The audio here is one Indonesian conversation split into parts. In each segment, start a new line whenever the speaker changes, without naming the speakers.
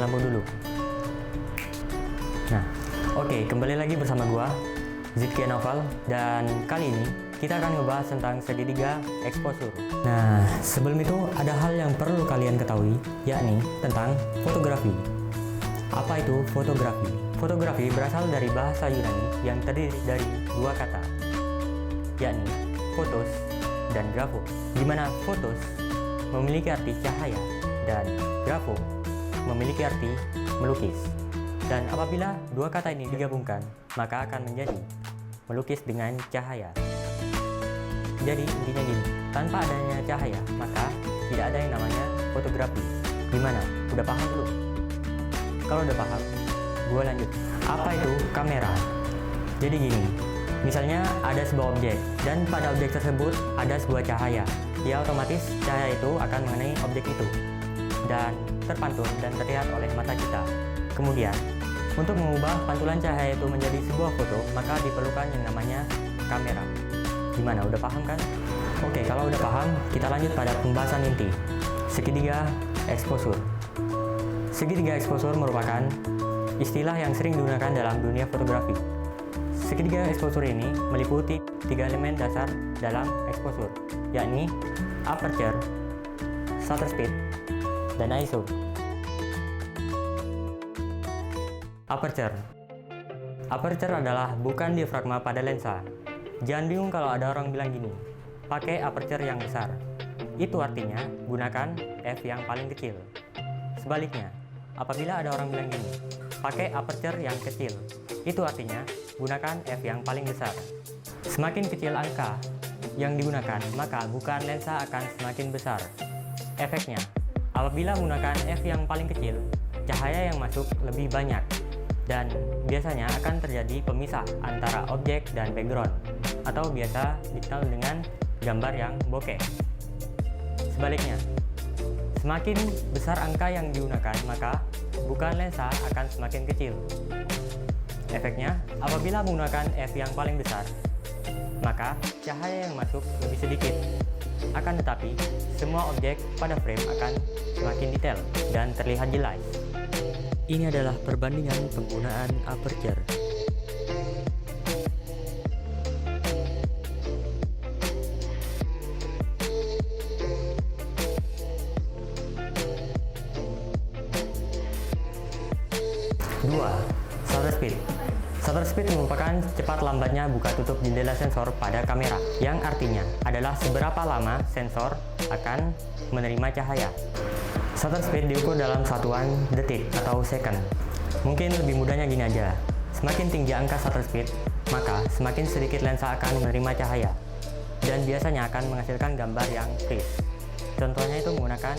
matiin lampu dulu. Nah, oke, kembali lagi bersama gua, Zidki Noval, dan kali ini kita akan ngebahas tentang segitiga exposure. Nah, sebelum itu ada hal yang perlu kalian ketahui, yakni tentang fotografi. Apa itu fotografi? Fotografi berasal dari bahasa Yunani yang terdiri dari dua kata, yakni fotos dan grafo, di mana fotos memiliki arti cahaya dan grafo memiliki arti melukis. Dan apabila dua kata ini digabungkan, maka akan menjadi melukis dengan cahaya. Jadi intinya gini, tanpa adanya cahaya, maka tidak ada yang namanya fotografi. Gimana? Udah paham belum? Kalau udah paham, gue lanjut. Apa itu kamera? Jadi gini, misalnya ada sebuah objek, dan pada objek tersebut ada sebuah cahaya. Ya otomatis cahaya itu akan mengenai objek itu, dan terpantul dan terlihat oleh mata kita. Kemudian, untuk mengubah pantulan cahaya itu menjadi sebuah foto, maka diperlukan yang namanya kamera. Gimana, udah paham kan? Oke, kalau udah paham, kita lanjut pada pembahasan inti, segitiga exposure. Segitiga exposure merupakan istilah yang sering digunakan dalam dunia fotografi. Segitiga exposure ini meliputi tiga elemen dasar dalam exposure, yakni aperture, shutter speed, dan ISO. Aperture adalah bukan diafragma pada lensa. Jangan bingung kalau ada orang bilang gini, pakai aperture yang besar. Itu artinya gunakan f yang paling kecil. Sebaliknya, apabila ada orang bilang gini, pakai aperture yang kecil. Itu artinya gunakan f yang paling besar. Semakin kecil angka yang digunakan, maka bukaan lensa akan semakin besar. Efeknya, apabila menggunakan f yang paling kecil, cahaya yang masuk lebih banyak. Dan biasanya akan terjadi pemisah antara objek dan background, atau biasa dikenal dengan gambar yang bokeh. Sebaliknya, semakin besar angka yang digunakan, maka bukaan lensa akan semakin kecil. Efeknya, apabila menggunakan f yang paling besar, maka cahaya yang masuk lebih sedikit. Akan tetapi, semua objek pada frame akan semakin detail dan terlihat jelas. Ini adalah perbandingan penggunaan aperture. Dua, shutter speed. Shutter speed merupakan cepat lambatnya buka tutup jendela sensor pada kamera, yang artinya adalah seberapa lama sensor akan menerima cahaya. Shutter speed diukur dalam satuan detik atau second. Mungkin lebih mudahnya gini aja, semakin tinggi angka shutter speed, maka semakin sedikit lensa akan menerima cahaya, dan biasanya akan menghasilkan gambar yang freeze. Contohnya itu menggunakan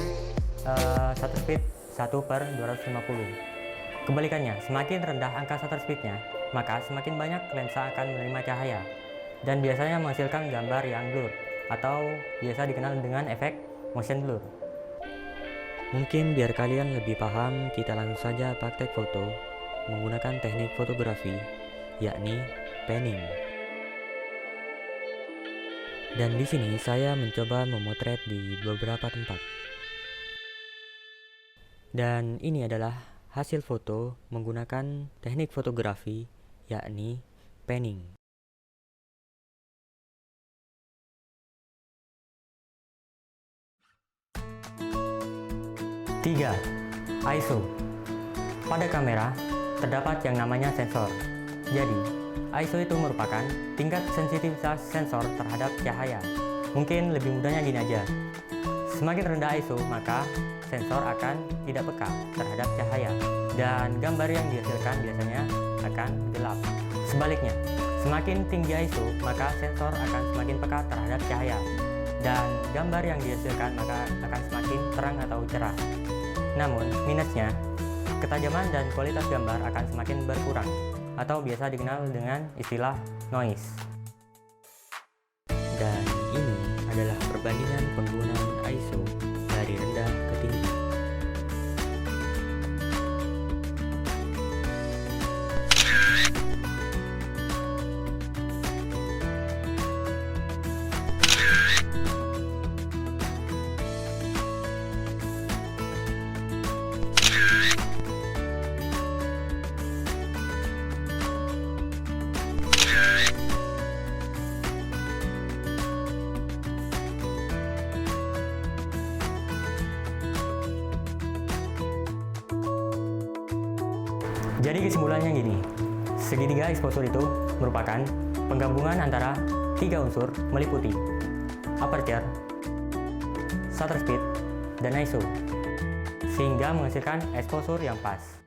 shutter speed 1/250. Kebalikannya, semakin rendah angka shutter speednya, maka semakin banyak lensa akan menerima cahaya, dan biasanya menghasilkan gambar yang blur, atau biasa dikenal dengan efek motion blur. Mungkin biar kalian lebih paham, kita langsung saja praktek foto menggunakan teknik fotografi, yakni panning. Dan di sini saya mencoba memotret di beberapa tempat. Dan ini adalah hasil foto menggunakan teknik fotografi, yakni panning. Tiga, ISO. Pada kamera, terdapat yang namanya sensor. Jadi, ISO itu merupakan tingkat sensitivitas sensor terhadap cahaya. Mungkin lebih mudahnya gini aja. Semakin rendah ISO, maka sensor akan tidak peka terhadap cahaya, dan gambar yang dihasilkan biasanya akan gelap. Sebaliknya, semakin tinggi ISO, maka sensor akan semakin peka terhadap cahaya, dan gambar yang dihasilkan maka akan semakin terang atau cerah. Namun, minusnya, ketajaman dan kualitas gambar akan semakin berkurang, atau biasa dikenal dengan istilah noise. Dan ini adalah perbandingan penggunaan ISO dari rendah ke tinggi. Jadi kesimpulannya gini, segitiga exposure itu merupakan penggabungan antara 3 unsur meliputi aperture, shutter speed, dan ISO, sehingga menghasilkan exposure yang pas.